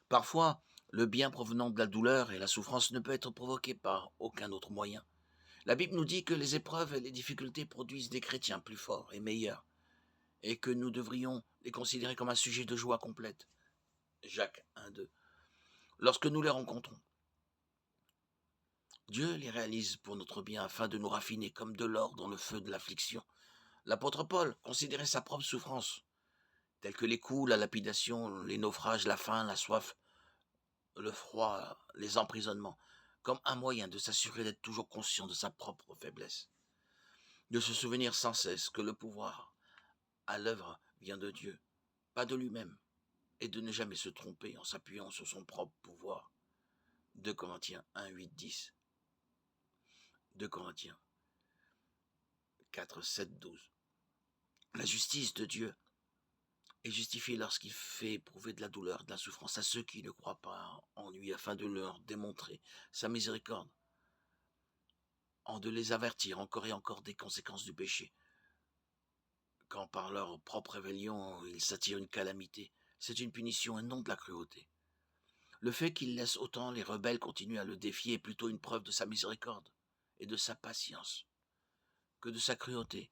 Parfois, le bien provenant de la douleur et la souffrance ne peut être provoqué par aucun autre moyen. La Bible nous dit que les épreuves et les difficultés produisent des chrétiens plus forts et meilleurs, et que nous devrions les considérer comme un sujet de joie complète. Jacques 1:2. Lorsque nous les rencontrons, Dieu les réalise pour notre bien afin de nous raffiner comme de l'or dans le feu de l'affliction. L'apôtre Paul considérait sa propre souffrance, telles que les coups, la lapidation, les naufrages, la faim, la soif, le froid, les emprisonnements, comme un moyen de s'assurer d'être toujours conscient de sa propre faiblesse, de se souvenir sans cesse que le pouvoir à l'œuvre vient de Dieu, pas de lui-même, et de ne jamais se tromper en s'appuyant sur son propre pouvoir. 2 Corinthiens 1, 8, 10. 2 Corinthiens 4, 7, 12. La justice de Dieu est justifiée lorsqu'il fait éprouver de la douleur, de la souffrance à ceux qui ne croient pas en lui, afin de leur démontrer sa miséricorde, en de les avertir encore et encore des conséquences du péché, quand par leur propre rébellion ils s'attirent une calamité. C'est une punition et non de la cruauté. Le fait qu'il laisse autant les rebelles continuer à le défier est plutôt une preuve de sa miséricorde et de sa patience que de sa cruauté.